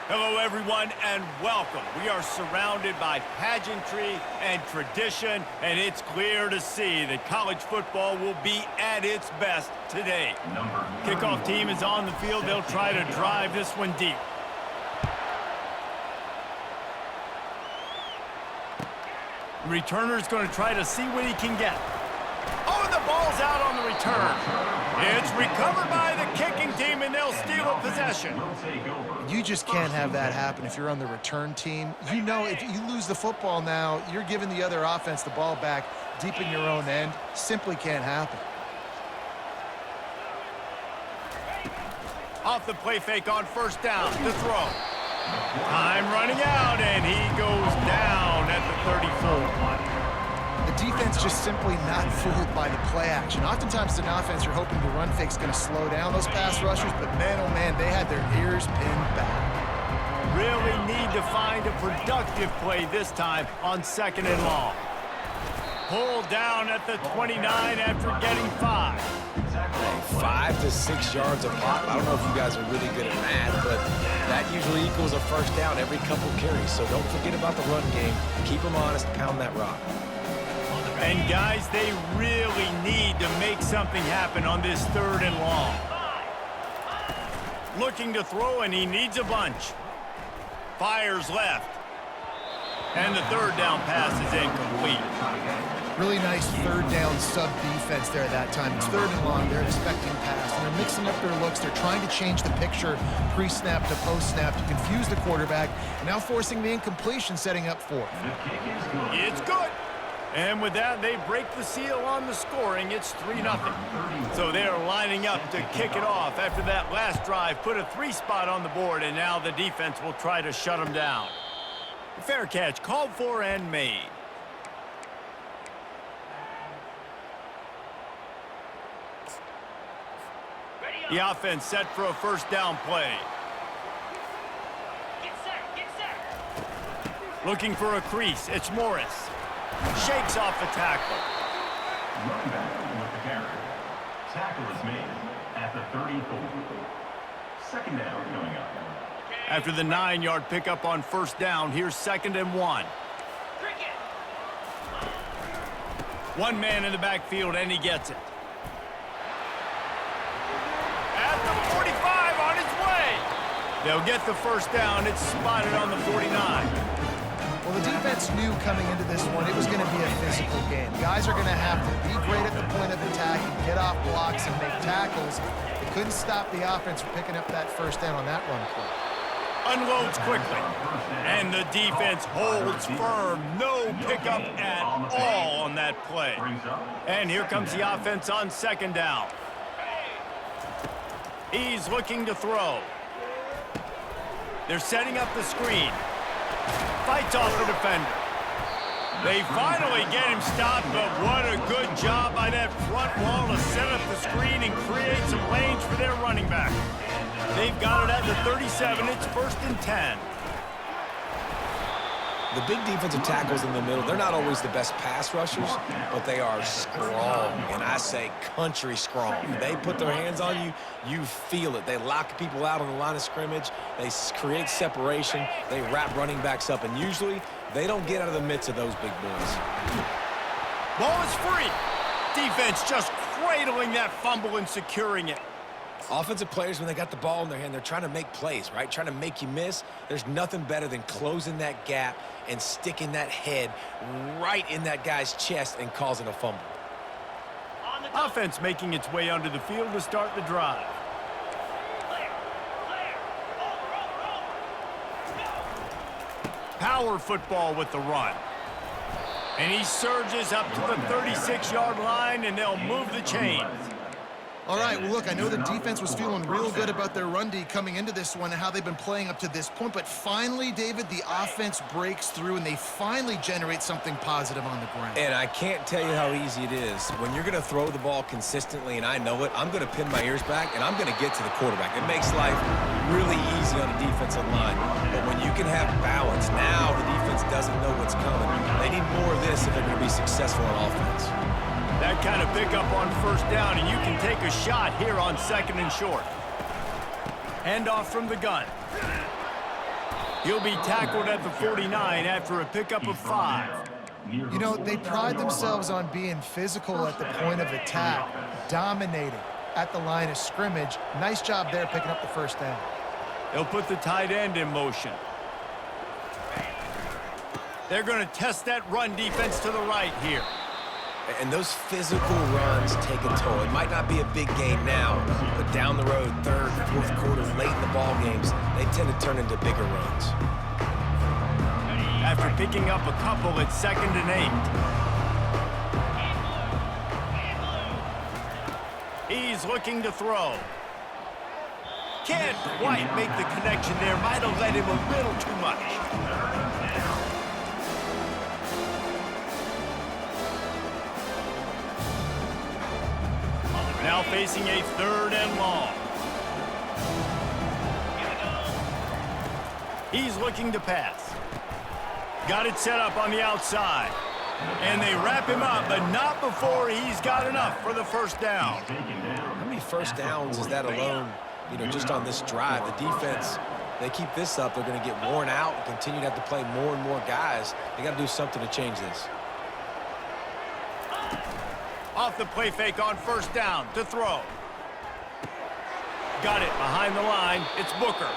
Hello, everyone, and welcome. We are surrounded by pageantry and tradition, and it's clear to see that college football will be at its best today. Kickoff team is on the field. They'll try to drive this one deep. Returner's going to try to see what he can get. Oh, and the ball's out on the return. It's recovered by the kicking team, and they'll steal a possession. You just can't have that happen if you're on the return team. You know, if you lose the football now, you're giving the other offense the ball back deep in your own end. Simply can't happen. Off the play fake on first down, the throw. Time running out, and he goes down at the 34. The defense just simply not fooled by the play action. Oftentimes as an offense, you're hoping the run fake's going to slow down those pass rushers, but man, oh man, they had their ears pinned back. Really need to find a productive play this time on second and long. Pulled down at the 29 after getting 5. 5 to 6 yards a pop. I don't know if you guys are really good at math, but that usually equals a first down every couple carries. So don't forget about the run game. Keep them honest, pound that rock. And guys, they really need to make something happen on this third and long. Looking to throw, and he needs a bunch. Fires left. And the third down pass is incomplete. Really nice third down sub-defense there that time. It's third and long. They're expecting pass. And they're mixing up their looks. They're trying to change the picture pre-snap to post-snap to confuse the quarterback. And now forcing the incompletion, setting up fourth. It's good. And with that, they break the seal on the scoring. It's 3-0. So they're lining up to kick it off after that last drive. Put a 3 spot on the board, and now the defense will try to shut them down. Fair catch called for and made. The offense set for a first down play. Get set. Looking for a crease. It's Morris. Shakes off the tackle. Running back with the carry. Tackle is made at the 34. Second down coming up. After the 9-yard pickup on first down, here's 2nd and 1. One man in the backfield, and he gets it. At the 45, on his way. They'll get the first down. It's spotted on the 49. Well, the defense knew coming into this one it was going to be a physical game. Guys are going to have to be great at the point of attack and get off blocks and make tackles. They couldn't stop the offense from picking up that first down on that run play. Unloads quickly, and the defense holds firm. No pickup at all on that play. And here comes the offense on second down. He's looking to throw. They're setting up the screen. Fights off the defender. They finally get him stopped, but what a good job by that front wall to set up the screen and create some lanes for their running back. They've got it at the 37. It's 1st and 10. The big defensive tackles in the middle, they're not always the best pass rushers, but they are strong, and I say country strong. They put their hands on you, you feel it. They lock people out on the line of scrimmage. They create separation. They wrap running backs up, and usually they don't get out of the midst of those big boys. Ball is free. Defense just cradling that fumble and securing it. Offensive players, when they got the ball in their hand, they're trying to make plays, right? Trying to make you miss. There's nothing better than closing that gap and sticking that head right in that guy's chest and causing a fumble. Offense making its way onto the field to start the drive. Power football with the run. And he surges up to the 36-yard line, and they'll move the chains. All right, well, look, I know the defense was feeling real good about their run D coming into this one and how they've been playing up to this point, but finally, David, the offense breaks through, and they finally generate something positive on the ground. And I can't tell you how easy it is. When you're going to throw the ball consistently, and I know it, I'm going to pin my ears back, and I'm going to get to the quarterback. It makes life really easy on the defensive line. But when you can have balance, now the defense doesn't know what's coming. They need more of this if they're going to be successful on offense. That kind of pickup on first down, and you can take a shot here on 2nd and short. Hand off from the gun. He'll be tackled at the 49 after a pickup of 5. You know, they pride themselves on being physical at the point of attack, dominating at the line of scrimmage. Nice job there picking up the first down. They'll put the tight end in motion. They're going to test that run defense to the right here. And those physical runs take a toll. It might not be a big game now, but down the road, third, fourth quarter, late in the ball games, they tend to turn into bigger runs. After picking up a couple, it's 2nd and 8. He's looking to throw. Can't quite make the connection there. Might have led him a little too much. Now facing a 3rd and long. He's looking to pass. Got it set up on the outside. And they wrap him up, but not before he's got enough for the first down. How many first downs is that alone, you know, just on this drive? The defense, they keep this up, they're going to get worn out and continue to have to play more and more guys. They got to do something to change this. Off the play fake on first down to throw. Got it behind the line. It's Booker.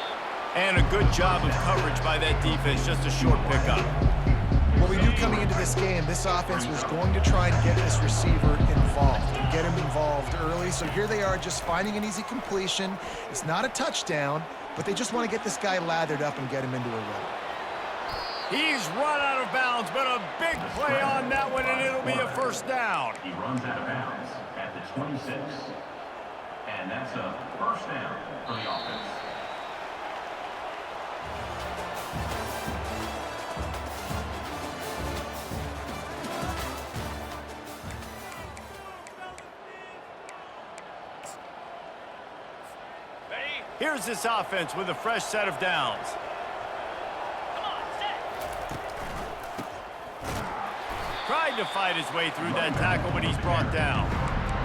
And a good job of coverage by that defense. Just a short pickup. What we knew coming into this game, this offense was going to try and get this receiver involved, get him involved early. So here they are just finding an easy completion. It's not a touchdown, but they just want to get this guy lathered up and get him into a run. He's run out of bounds, but a big play on that one, and it'll be a first down. He runs out of bounds at the 26. And that's a first down for the offense. Here's this offense with a fresh set of downs. Tried to fight his way through that tackle, but he's brought down.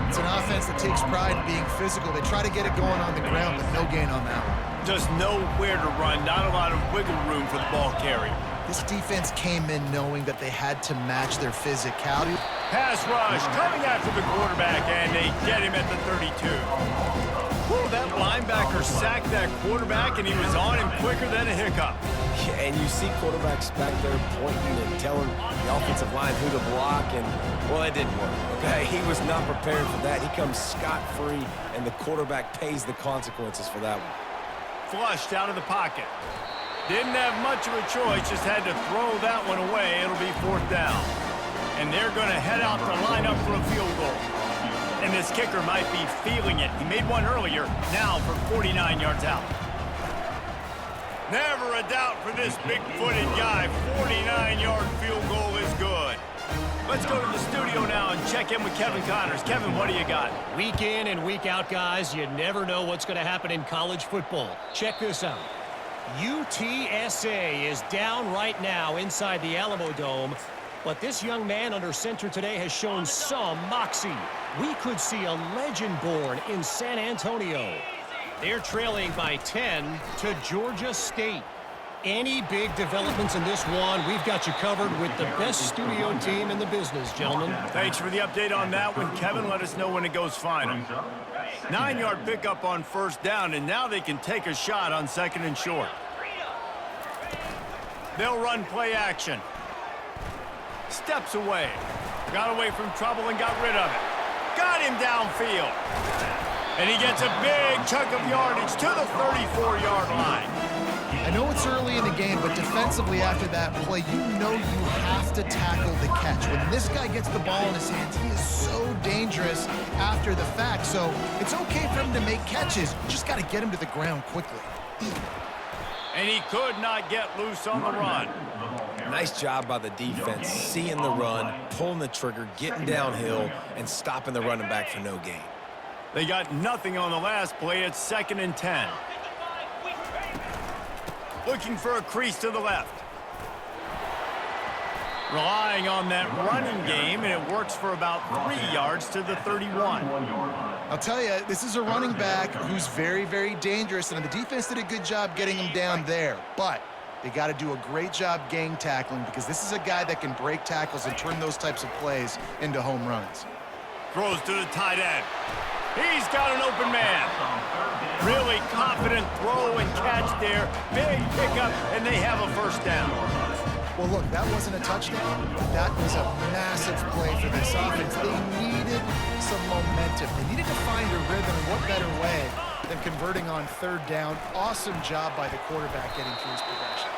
It's an offense that takes pride in being physical. They try to get it going on the ground, but no gain on that one. Just nowhere to run, not a lot of wiggle room for the ball carrier. This defense came in knowing that they had to match their physicality. Pass rush coming after the quarterback, and they get him at the 32. Whew, that linebacker sacked that quarterback, and he was on him quicker than a hiccup. Yeah, and you see quarterbacks back there pointing and telling the offensive line who to block, and, well, it didn't work, okay? He was not prepared for that. He comes scot-free, and the quarterback pays the consequences for that one. Flushed out of the pocket. Didn't have much of a choice, just had to throw that one away. It'll be 4th down. And they're going to head out to line up for a field goal. And this kicker might be feeling it. He made one earlier, now for 49 yards out. Never a doubt for this big-footed guy. 49-yard field goal is good. Let's go to the studio now and check in with Kevin Connors. Kevin, what do you got? Week in and week out, guys, you never know what's going to happen in college football. Check this out. UTSA is down right now inside the Alamo Dome, but this young man under center today has shown some moxie. We could see a legend born in San Antonio. They're trailing by 10 to Georgia State. Any big developments in this one, we've got you covered with the best studio team in the business, gentlemen. Thanks for the update on that one, Kevin. Let us know when it goes final. 9-yard pickup on first down, and now they can take a shot on 2nd and short. They'll run play action. Steps away. Got away from trouble and got rid of it. Got him downfield. And he gets a big chunk of yardage to the 34-yard line. I know it's early in the game, but defensively after that play, you know you have to tackle the catch. When this guy gets the ball in his hands, he is so dangerous after the fact. So it's okay for him to make catches. You just got to get him to the ground quickly. And he could not get loose on the run. Nice job by the defense, seeing the run, pulling the trigger, getting downhill, and stopping the running back for no gain. They got nothing on the last play. It's 2nd and 10. Looking for a crease to the left. Relying on that running game, and it works for about 3 yards to the 31. I'll tell you, this is a running back who's very, very dangerous, and the defense did a good job getting him down there. But They got to do a great job gang tackling because this is a guy that can break tackles and turn those types of plays into home runs. Throws to the tight end. He's got an open man. Really confident throw and catch there. Big pickup, and they have a first down. Well, look, that wasn't a touchdown. That was a massive play for this offense. They needed some momentum. They needed to find a rhythm. What better way than converting on third down? Awesome job by the quarterback getting through his progression.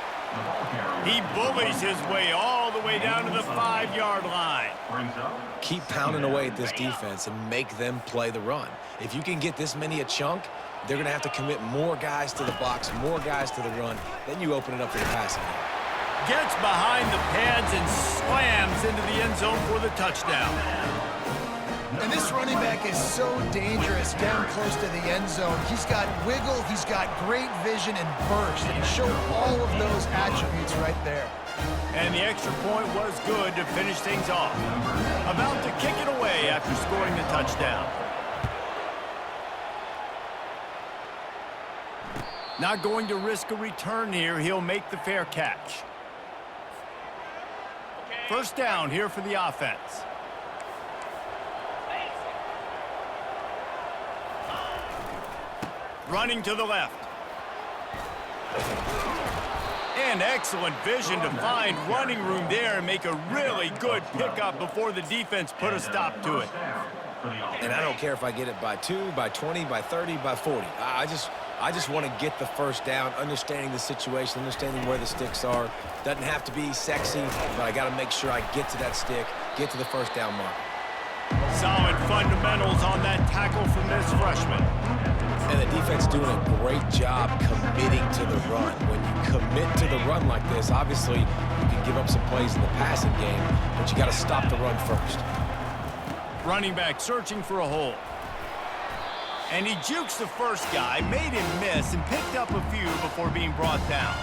He bullies his way all the way down to the 5-yard line. Keep pounding away at this defense and make them play the run. If you can get this many a chunk, they're going to have to commit more guys to the box, more guys to the run. Then you open it up for the passing game. Gets behind the pads and slams into the end zone for the touchdown. And this running back is so dangerous down close to the end zone. He's got wiggle, he's got great vision and burst, and he showed all of those attributes right there. And the extra point was good to finish things off. About to kick it away after scoring the touchdown. Not going to risk a return here. He'll make the fair catch. First down here for the offense. Running to the left. And excellent vision to find running room there and make a really good pickup before the defense put a stop to it. And I don't care if I get it by 2, by 20, by 30, by 40. I just want to get the first down, understanding the situation, understanding where the sticks are. Doesn't have to be sexy, but I got to make sure I get to that stick, get to the first down mark. Solid fundamentals on that tackle from this freshman. And the defense doing a great job committing to the run. When you commit to the run like this, obviously you can give up some plays in the passing game, but you got to stop the run first. Running back searching for a hole. And he jukes the first guy, made him miss, and picked up a few before being brought down.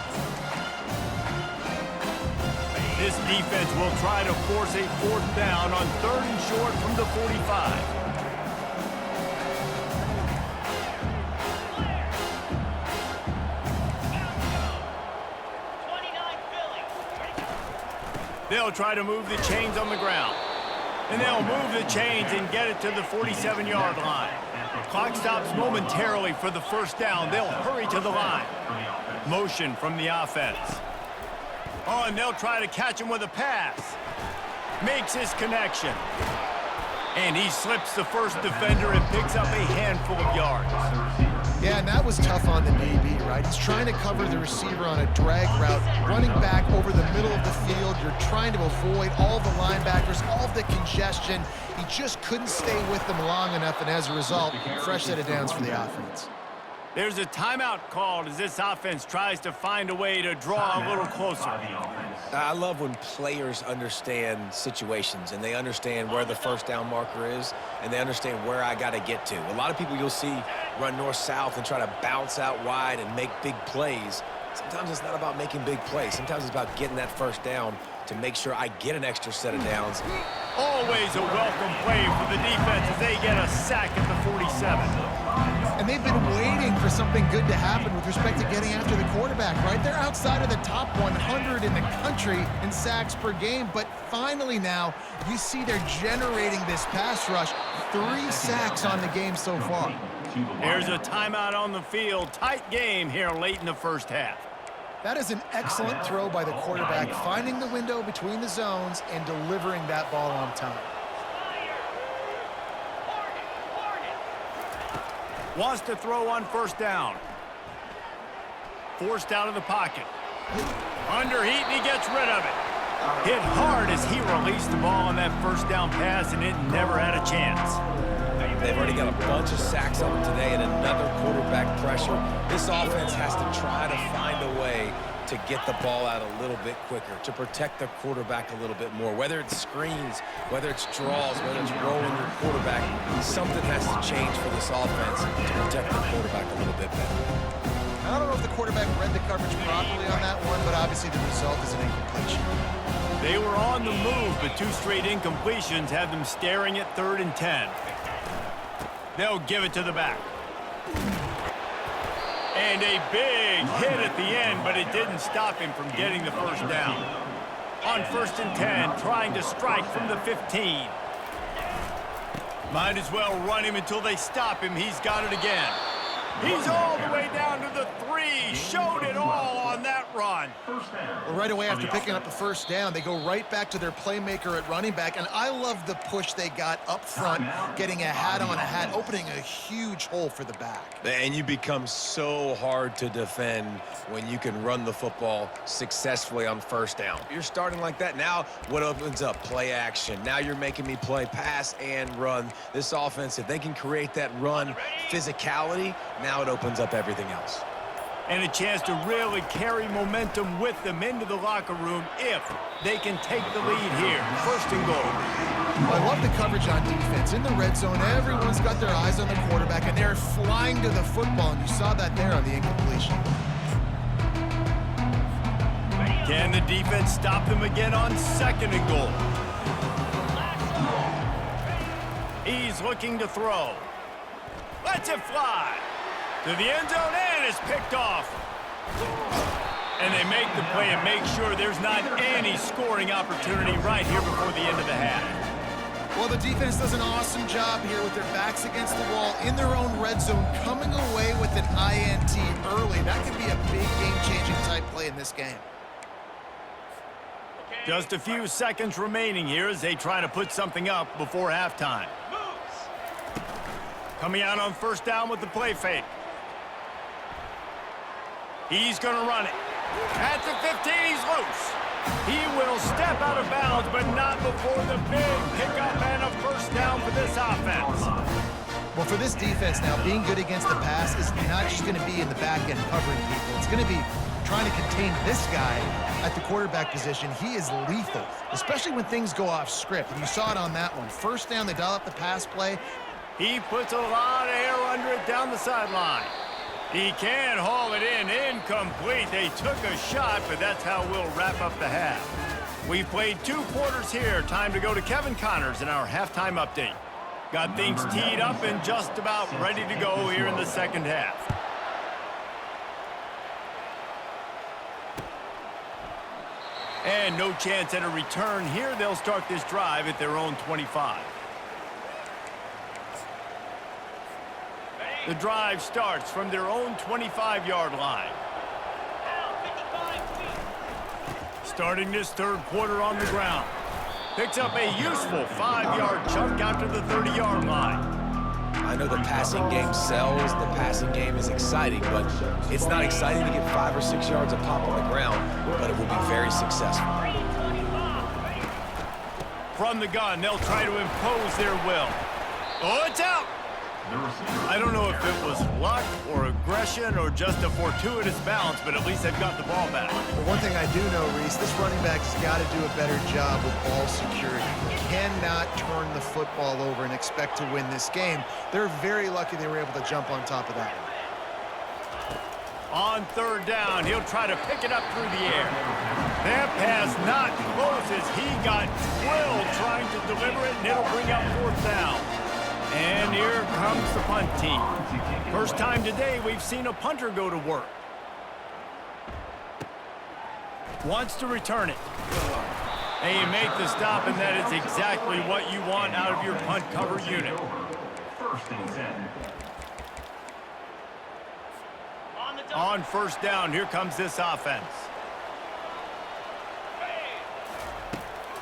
This defense will try to force a fourth down on 3rd and short from the 45. They'll try to move the chains on the ground. And they'll move the chains and get it to the 47-yard line. Clock stops momentarily for the first down. They'll hurry to the line. Motion from the offense. Oh, and they'll try to catch him with a pass. Makes his connection. And he slips the first defender and picks up a handful of yards. Yeah, and that was tough on the DB, right? He's trying to cover the receiver on a drag route, running back over the middle of the field. You're trying to avoid all the linebackers, all of the congestion. He just couldn't stay with them long enough, and as a result, fresh set of downs for the offense. There's a timeout called as this offense tries to find a way to draw a little closer. I love when players understand situations and they understand where the first down marker is and they understand where I got to get to. A lot of people you'll see run north-south and try to bounce out wide and make big plays. Sometimes it's not about making big plays. Sometimes it's about getting that first down to make sure I get an extra set of downs. Always a welcome play for the defense as they get a sack at the 47. And they've been waiting for something good to happen with respect to getting after the quarterback, right? They're outside of the top 100 in the country in sacks per game, but finally now you see they're generating this pass rush. 3 sacks on the game so far. There's a timeout on the field. Tight game here late in the first half. That is an excellent throw by the quarterback, finding the window between the zones and delivering that ball on time. Wants to throw on first down. Forced out of the pocket. Under heat, and he gets rid of it. Hit hard as he released the ball on that first down pass, and it never had a chance. They've already got a bunch of sacks on them today and another quarterback pressure. This offense has to try to find a way to get the ball out a little bit quicker, to protect the quarterback a little bit more. Whether it's screens, whether it's draws, whether it's rolling your quarterback, something has to change for this offense to protect the quarterback a little bit better. I don't know if the quarterback read the coverage properly on that one, but obviously the result is an incompletion. They were on the move, but 2 straight incompletions have them staring at 3rd and 10. They'll give it to the back. And a big hit at the end, but it didn't stop him from getting the first down. On 1st and 10, trying to strike from the 15. Might as well run him until they stop him. He's got it again. He's all the way down to the 3. Showed it all on that run. Well, right away after picking up the first down, they go right back to their playmaker at running back. And I love the push they got up front, getting a hat on a hat, opening a huge hole for the back. And you become so hard to defend when you can run the football successfully on 1st down. You're starting like that. Now what opens up? Play action. Now you're making me play pass and run. This offense, if they can create that run physicality, now it opens up everything else. And a chance to really carry momentum with them into the locker room if they can take the lead here. 1st and goal. Well, I love the coverage on defense. In the red zone, everyone's got their eyes on the quarterback, and they're flying to the football, and you saw that there on the incompletion. Can the defense stop them again on 2nd and goal? He's looking to throw. Lets it fly. To the end zone, and it's picked off. And they make the play and make sure there's not any scoring opportunity right here before the end of the half. Well, the defense does an awesome job here with their backs against the wall in their own red zone, coming away with an INT early. That could be a big game-changing type play in this game. Just a few seconds remaining here as they try to put something up before halftime. Coming out on 1st down with the play fake. He's going to run it. At the 15, he's loose. He will step out of bounds, but not before the big pickup and a 1st down for this offense. Well, for this defense now, being good against the pass is not just going to be in the back end covering people. It's going to be trying to contain this guy at the quarterback position. He is lethal, especially when things go off script. And you saw it on that one. 1st down, they dial up the pass play. He puts a lot of air under it down the sideline. He can haul it in. Incomplete. They took a shot, but that's how we'll wrap up the half. We've played 2 quarters here. Time to go to Kevin Connors in our halftime update. Got things teed up and just about ready to go here in the 2nd half. And no chance at a return here. They'll start this drive at their own 25. The drive starts from their own 25-yard line. Starting this 3rd quarter on the ground. Picks up a useful 5-yard chunk out to the 30-yard line. I know the passing game sells, the passing game is exciting, but it's not exciting to get 5 or 6 yards a pop on the ground, but it will be very successful. From the gun, they'll try to impose their will. Oh, it's out! I don't know if it was luck or aggression or just a fortuitous bounce, but at least they've got the ball back. Well, one thing I do know, Reese, this running back's got to do a better job with ball security. You cannot turn the football over and expect to win this game. They're very lucky they were able to jump on top of that one. On 3rd down, he'll try to pick it up through the air. That pass not close as he got drilled trying to deliver it, and it'll bring up 4th down. And here comes the punt team. First time today we've seen a punter go to work. Wants to return it. And you make the stop, and that is exactly what you want out of your punt cover unit. 1st and 10. On 1st down, here comes this offense.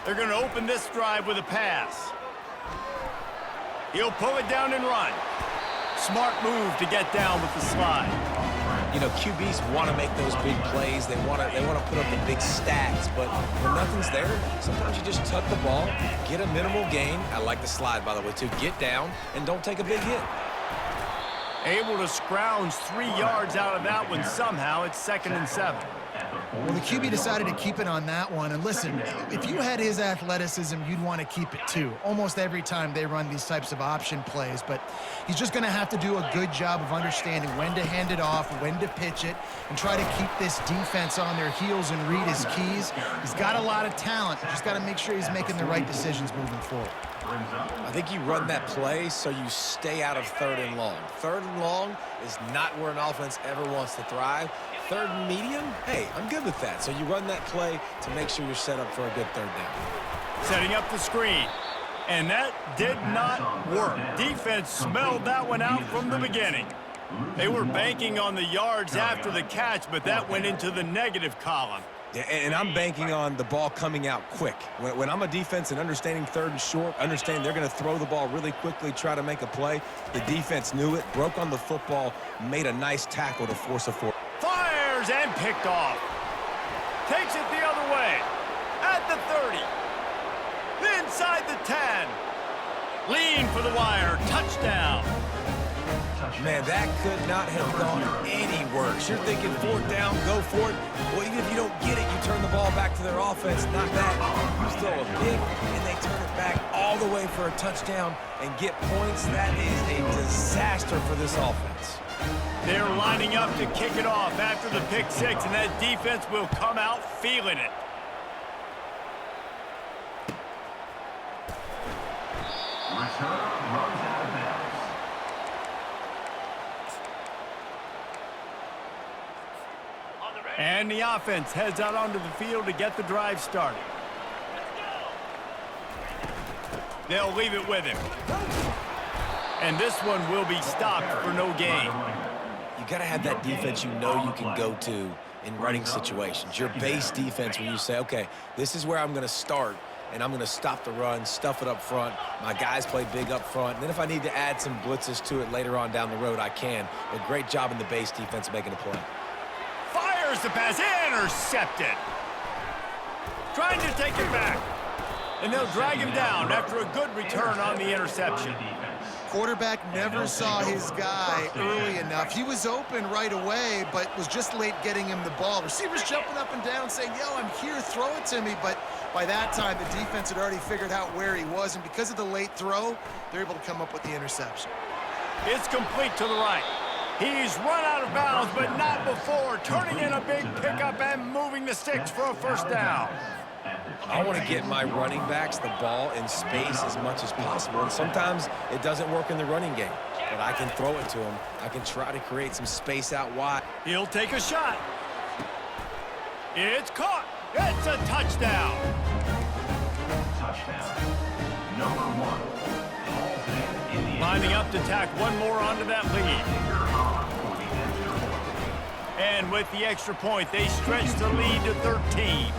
They're going to open this drive with a pass. He'll pull it down and run. Smart move to get down with the slide. You know, QBs want to make those big plays. They want to put up the big stats, but when nothing's there, sometimes you just tuck the ball, get a minimal gain. I like the slide, by the way, too. Get down and don't take a big hit. Able to scrounge 3 yards out of that one somehow. It's 2nd and 7. Well, the QB decided to keep it on that one. And listen, if you had his athleticism, you'd want to keep it too. Almost every time they run these types of option plays. But he's just going to have to do a good job of understanding when to hand it off, when to pitch it, and try to keep this defense on their heels and read his keys. He's got a lot of talent. Just got to make sure he's making the right decisions moving forward. Brings up. I think you run that play so you stay out of 3rd and long. 3rd and long is not where an offense ever wants to thrive. 3rd and medium, hey, I'm good with that. So you run that play to make sure you're set up for a good 3rd down. Setting up the screen. And that did not work. Defense smelled that one out from the beginning. They were banking on the yards after the catch, but that went into the negative column. Yeah, and I'm banking on the ball coming out quick. When I'm a defense and understanding 3rd and short, understanding they're going to throw the ball really quickly, try to make a play, the defense knew it, broke on the football, made a nice tackle to force a fourth. Fires and picked off. Takes it the other way. At the 30. Inside the 10. Lean for the wire. Touchdown. Man, that could not have gone any worse. You're thinking 4th down, go for it. Well, even if you don't get it, you turn the ball back to their offense. Not that. You throw a pick, and they turn it back all the way for a touchdown and get points. That is a disaster for this offense. They're lining up to kick it off after the pick 6, and that defense will come out feeling it. Return runs out of bounds. And the offense heads out onto the field to get the drive started. They'll leave it with him. And this one will be stopped for no gain. You got to have that defense you know you can go to in running situations. Your base defense where you say, okay, this is where I'm going to start, and I'm going to stop the run, stuff it up front. My guys play big up front. And then if I need to add some blitzes to it later on down the road, I can. But great job in the base defense making a play. Fires the pass, intercepted. Trying to take it back. And they'll drag him down after a good return on the interception. Quarterback never saw his guy early enough. He was open right away, but was just late getting him the ball. Receivers jumping up and down saying, yo, I'm here, throw it to me. But by that time, the defense had already figured out where he was, and because of the late throw, they're able to come up with the interception. It's complete to the right. He's run out of bounds, but not before turning in a big pickup and moving the sticks for a 1st down. I want to get my running backs the ball in space as much as possible. And sometimes it doesn't work in the running game, but I can throw it to him. I can try to create some space out wide. He'll take a shot. It's caught. It's a touchdown. Touchdown. Number 1. Lining up to tack one more onto that lead. And with the extra point, they stretch the lead to 13.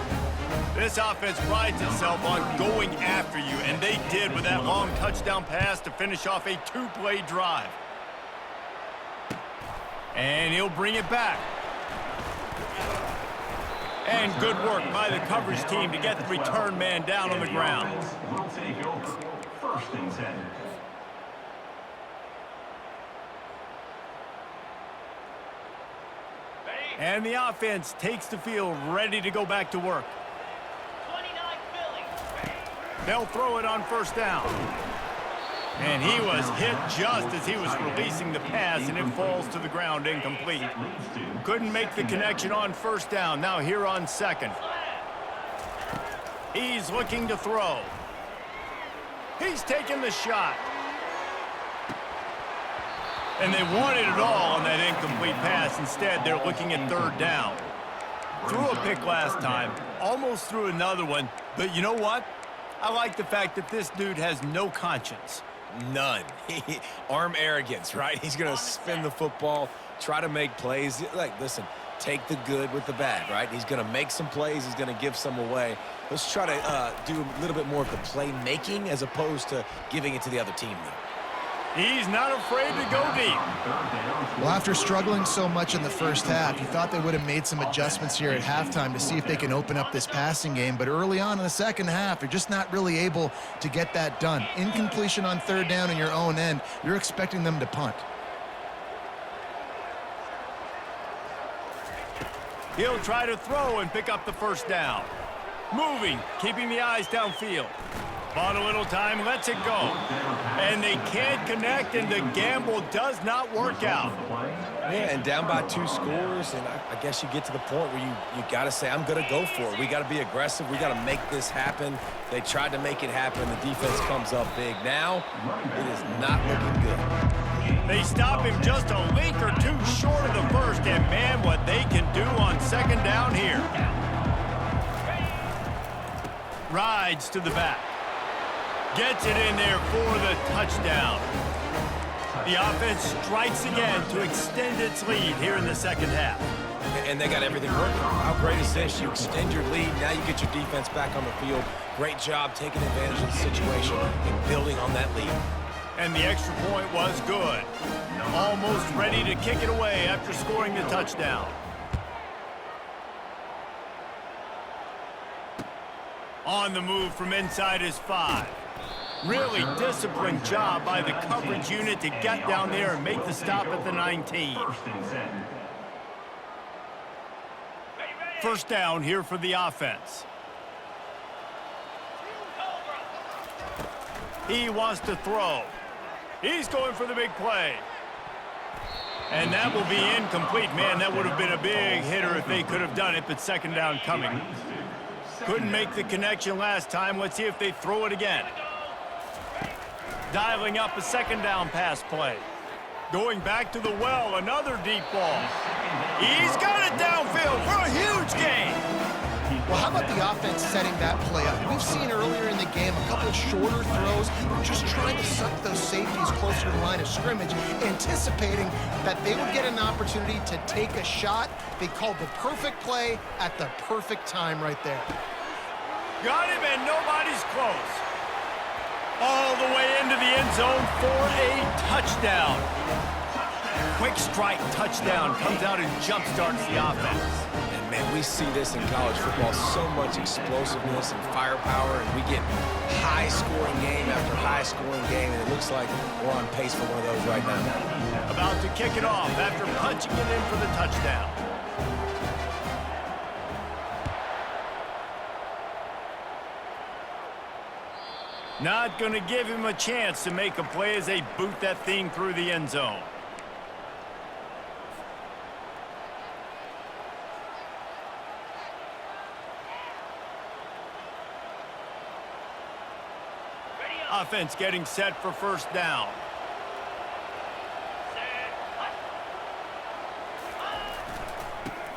This offense prides itself on going after you, and they did with that long touchdown pass to finish off a 2-play drive. And he'll bring it back. And good work by the coverage team to get the return man down on the ground. Will take over. 1st and 10. And the offense takes the field ready to go back to work. They'll throw it on 1st down. And he was hit just as he was releasing the pass, and it falls to the ground incomplete. Couldn't make the connection on 1st down. Now here on 2nd. He's looking to throw. He's taking the shot. And they wanted it all on that incomplete pass. Instead, they're looking at 3rd down. Threw a pick last time, almost threw another one. But you know what? I like the fact that this dude has no conscience. None. Arm arrogance, right? He's going to spin the football, try to make plays. Like, listen, take the good with the bad, right? He's going to make some plays. He's going to give some away. Let's try to do a little bit more of the play-making as opposed to giving it to the other team, though. He's not afraid to go deep. Well, after struggling so much in the 1st half, you thought they would have made some adjustments here at halftime to see if they can open up this passing game. But early on in the 2nd half, they're just not really able to get that done. Incompletion on 3rd down in your own end, you're expecting them to punt. He'll try to throw and pick up the 1st down. Moving, keeping the eyes downfield. Bought a little time, lets it go. And they can't connect, and the gamble does not work out. Yeah, and down by 2 scores, and I guess you get to the point where you got to say, I'm going to go for it. We got to be aggressive. We got to make this happen. They tried to make it happen. The defense comes up big. Now, it is not looking good. They stop him just a link or 2 short of the first, and man, what they can do on second down here. Rides to the back. Gets it in there for the touchdown. The offense strikes again to extend its lead here in the second half. And they got everything working. How great is this? You extend your lead. Now you get your defense back on the field. Great job taking advantage of the situation and building on that lead. And the extra point was good. Almost ready to kick it away after scoring the touchdown. On the move from inside his 5. Really disciplined job by the coverage unit to get down there and make the stop at the 19. First down here for the offense. He wants to throw. He's going for the big play. And that will be incomplete. Man, that would have been a big hitter if they could have done it, but second down coming. Couldn't make the connection last time. Let's see if they throw it again. Dialing up a second down pass play. Going back to the well, another deep ball. He's got it downfield for a huge gain. Well, how about the offense setting that play up? We've seen earlier in the game a couple of shorter throws, just trying to suck those safeties closer to the line of scrimmage, anticipating that they would get an opportunity to take a shot. They called the perfect play at the perfect time right there. Got him, and nobody's close. All the way into the end zone for a touchdown. Quick strike touchdown comes out and jump-starts the offense. And, man, we see this in college football, so much explosiveness and firepower, and we get high-scoring game after high-scoring game, and it looks like we're on pace for one of those right now. About to kick it off after punching it in for the touchdown. Not going to give him a chance to make a play as they boot that thing through the end zone. Offense getting set for first down.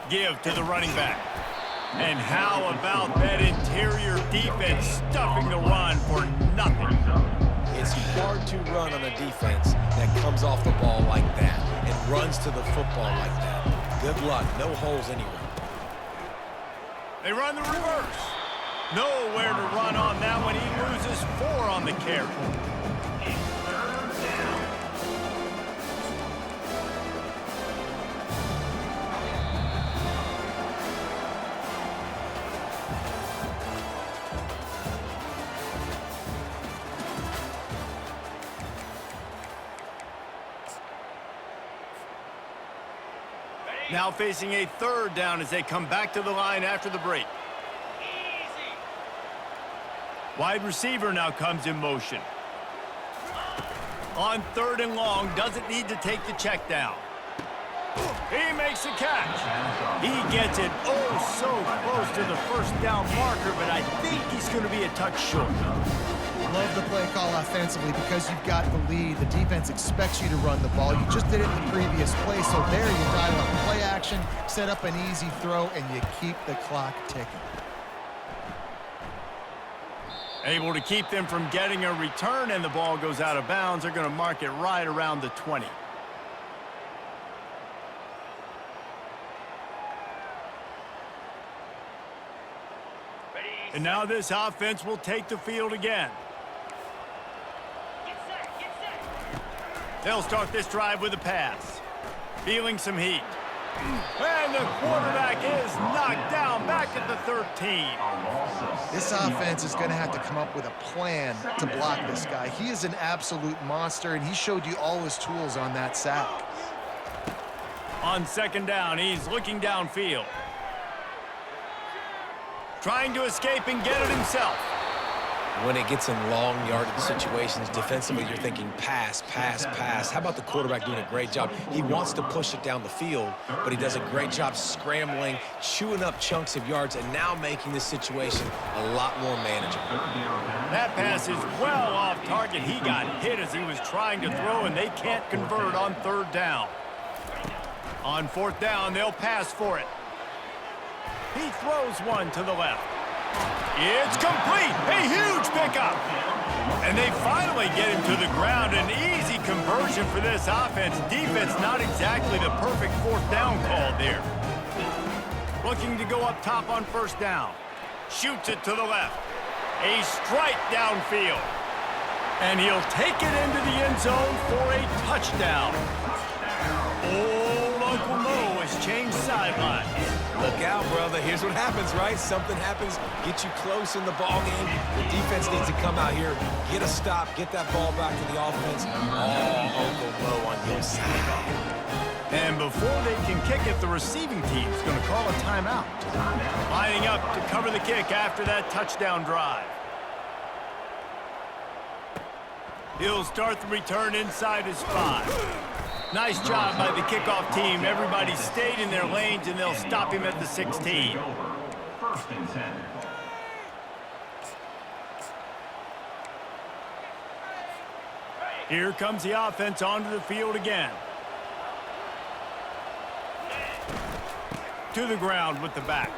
Give to the running back. And how about that interior defense stuffing the run for nothing? It's hard to run on a defense that comes off the ball like that and runs to the football like that. Good luck. No holes anywhere. They run the reverse. Nowhere to run on that one. He loses 4 on the carry. Now facing a third down as they come back to the line after the break. Wide receiver now comes in motion. On 3rd and long, doesn't need to take the check down. He makes the catch. He gets it oh so close to the first down marker, but I think he's going to be a touch short. Love the play call offensively because you've got the lead. The defense expects you to run the ball. You just did it in the previous play, so there you dial up play action, set up an easy throw, and you keep the clock ticking. Able to keep them from getting a return, and the ball goes out of bounds. They're going to mark it right around the 20. And now this offense will take the field again. They'll start this drive with a pass. Feeling some heat. And the quarterback is knocked down back at the 13. This offense is going to have to come up with a plan to block this guy. He is an absolute monster, and he showed you all his tools on that sack. On 2nd down, he's looking downfield. Trying to escape and get it himself. When it gets in long yardage situations, defensively, you're thinking pass, pass, pass. How about the quarterback doing a great job? He wants to push it down the field, but he does a great job scrambling, chewing up chunks of yards, and now making this situation a lot more manageable. That pass is well off target. He got hit as he was trying to throw, and they can't convert on third down. On fourth down, they'll pass for it. He throws one to the left. It's complete. A huge pickup. And they finally get him to the ground. An easy conversion for this offense. Defense not exactly the perfect fourth down call there. Looking to go up top on first down. Shoots it to the left. A strike downfield. And he'll take it into the end zone for a touchdown. Old Uncle Mo has changed sidelines. Look out, brother. Here's what happens, right? Something happens, get you close in the ball game. The defense needs to come out here, get a stop, get that ball back to the offense. Oh, Uncle Mo on your side. And before they can kick it, the receiving team's going to call a timeout. Lining up to cover the kick after that touchdown drive. He'll start the return inside his 5. Nice job by the kickoff team. Everybody stayed in their lanes, and they'll stop him at the 16. First and 10. Here comes the offense onto the field again. To the ground with the back.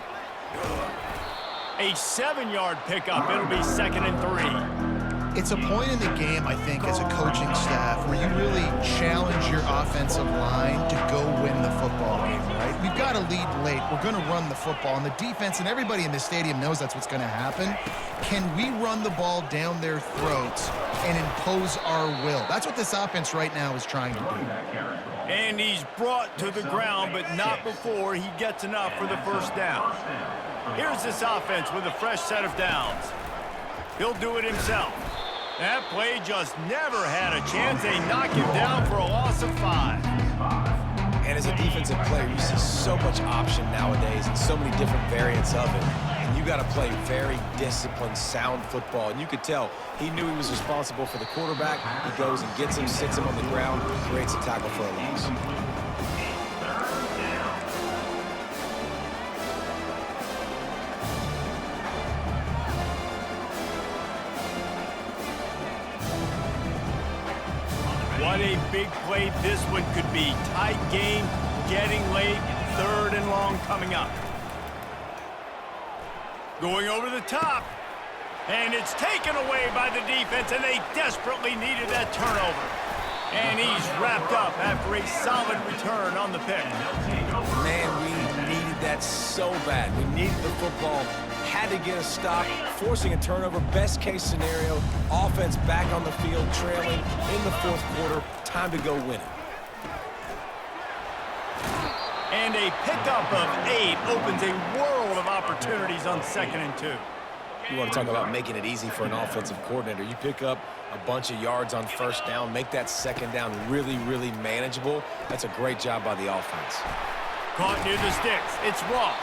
A 7-yard pickup. It'll be 2nd and 3. It's a point in the game, I think, as a coaching staff where you really challenge your offensive line to go win the football game, right? We've got to lead late. We're going to run the football. And the defense and everybody in the stadium knows that's what's going to happen. Can we run the ball down their throats and impose our will? That's what this offense right now is trying to do. And he's brought to the ground, but not before he gets enough for the first down. Here's this offense with a fresh set of downs. He'll do it himself. That play just never had a chance. They knock him down for a loss of 5. And as a defensive player, you see so much option nowadays and so many different variants of it. And you got to play very disciplined, sound football. And you could tell he knew he was responsible for the quarterback. He goes and gets him, sits him on the ground, creates a tackle for a loss. What a big play this one could be. Tight game, getting late, 3rd and long coming up. Going over the top. And it's taken away by the defense, and they desperately needed that turnover. And he's wrapped up after a solid return on the pick. Man, we needed that so bad. We needed the football. Had to get a stop, forcing a turnover. Best case scenario, offense back on the field, trailing in the 4th quarter. Time to go win it. And a pickup of 8 opens a world of opportunities on 2nd and 2. You want to talk about making it easy for an offensive coordinator. You pick up a bunch of yards on first down, make that 2nd down really, really manageable. That's a great job by the offense. Caught near the sticks. It's Ross.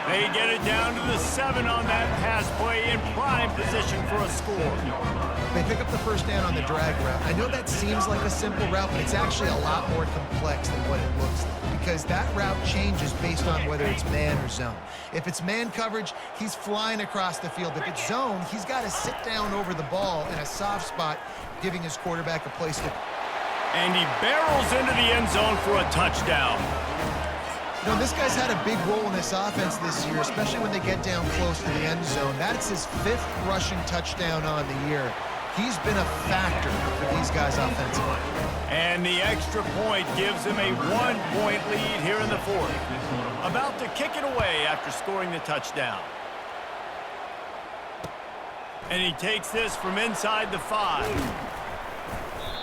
They get it down to the 7 on that pass play in prime position for a score. They pick up the first down on the drag route. I know that seems like a simple route, but it's actually a lot more complex than what it looks like because that route changes based on whether it's man or zone. If it's man coverage, he's flying across the field. If it's zone, he's got to sit down over the ball in a soft spot, giving his quarterback a place to... And he barrels into the end zone for a touchdown. You know, this guy's had a big role in this offense this year, especially when they get down close to the end zone. That's his 5th rushing touchdown on the year. He's been a factor for these guys offensively. And the extra point gives him a 1-point lead here in the 4th. About to kick it away after scoring the touchdown. And he takes this from inside the 5.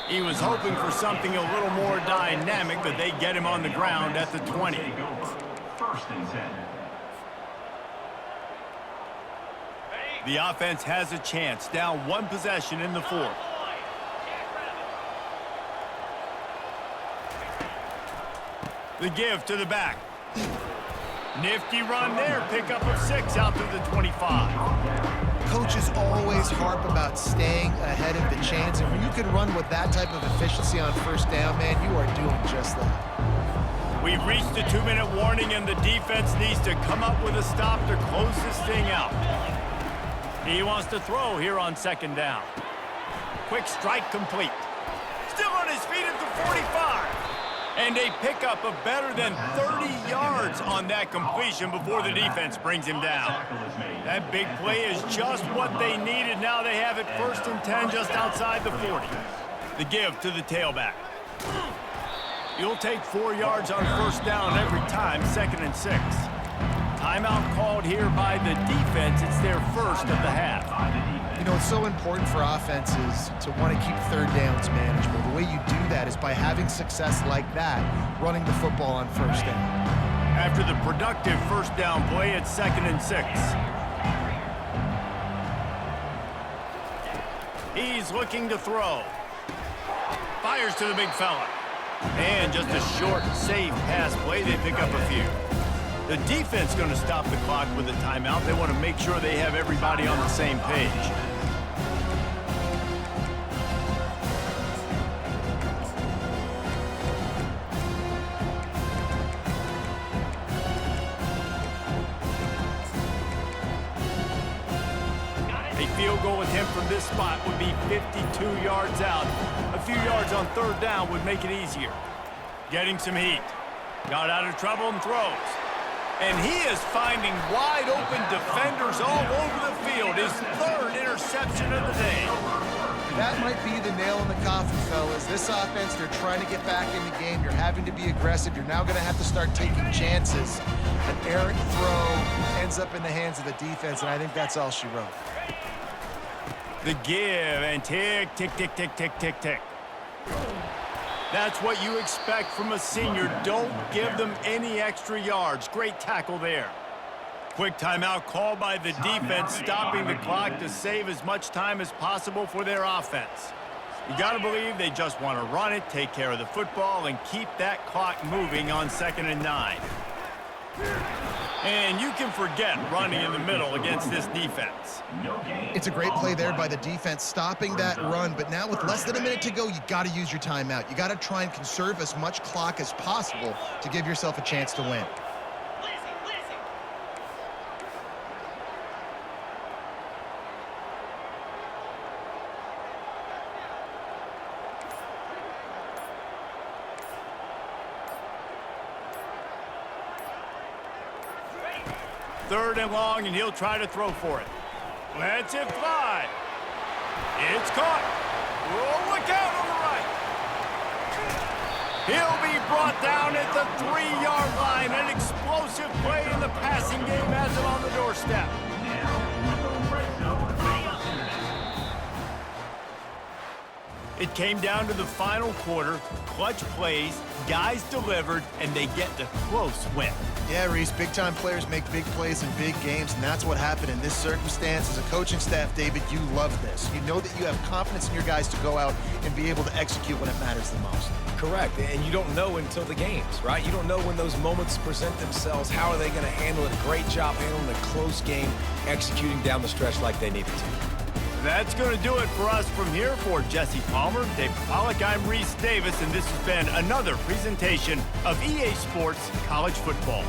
He was hoping for something a little more dynamic, but they get him on the ground at the 20. First and 10. The offense has a chance, down 1 possession in the 4th. The give to the back. Nifty run there, pickup of 6 out to the 25. coaches always harp about staying ahead of the chains, and when you can run with that type of efficiency on first down, man, you are doing just that. We've reached the 2-minute warning, and the defense needs to come up with a stop to close this thing out. He wants to throw here on second down. Quick strike complete. Still on his feet at the 45. And a pickup of better than 30 yards on that completion before the defense brings him down. That big play is just what they needed. Now they have it 1st and 10 just outside the 40. The give to the tailback. You'll take 4 yards on first down every time, 2nd and 6. Timeout called here by the defense. It's their first of the half. You know, it's so important for offenses to want to keep third downs manageable. The way you do that is by having success like that, running the football on first down. After the productive first down play, it's 2nd and 6. He's looking to throw. Fires to the big fella. And just a short, safe pass play. They pick up a few. The defense going to stop the clock with a timeout. They want to make sure they have everybody on the same page. A field goal attempt from this spot would be 52 yards out. A few yards on third down would make it easier. Getting some heat. Got out of trouble and throws. And he is finding wide-open defenders all over the field. His 3rd interception of the day. That might be the nail in the coffin, fellas. This offense, they're trying to get back in the game. You're having to be aggressive. You're now going to have to start taking chances. An errant throw ends up in the hands of the defense, and I think that's all she wrote. The give, and tick, tick, tick, tick, tick, tick, tick. That's what you expect from a senior. Don't give them any extra yards. Great tackle there. Quick timeout called by the defense, stopping the clock to save as much time as possible for their offense. You got to believe they just want to run it, take care of the football, and keep that clock moving on 2nd and 9. And you can forget running in the middle against this defense. It's a great play there by the defense, stopping that run. But now with less than a minute to go, you got to use your timeout. You got to try and conserve as much clock as possible to give yourself a chance to win. Third and long, and he'll try to throw for it. Lets it fly. It's caught. Oh, look out on the right. He'll be brought down at the 3-yard line. An explosive play in the passing game has it on the doorstep. It came down to the final quarter. Clutch plays, guys delivered, and they get the close win. Yeah, Reese, big-time players make big plays in big games, and that's what happened in this circumstance. As a coaching staff, David, you love this. You know that you have confidence in your guys to go out and be able to execute when it matters the most. Correct, and you don't know until the games, right? You don't know when those moments present themselves. How are they going to handle it? Great job handling a close game, executing down the stretch like they needed to. That's going to do it for us from here. For Jesse Palmer, Dave Pollock, I'm Reese Davis, and this has been another presentation of EA Sports College Football.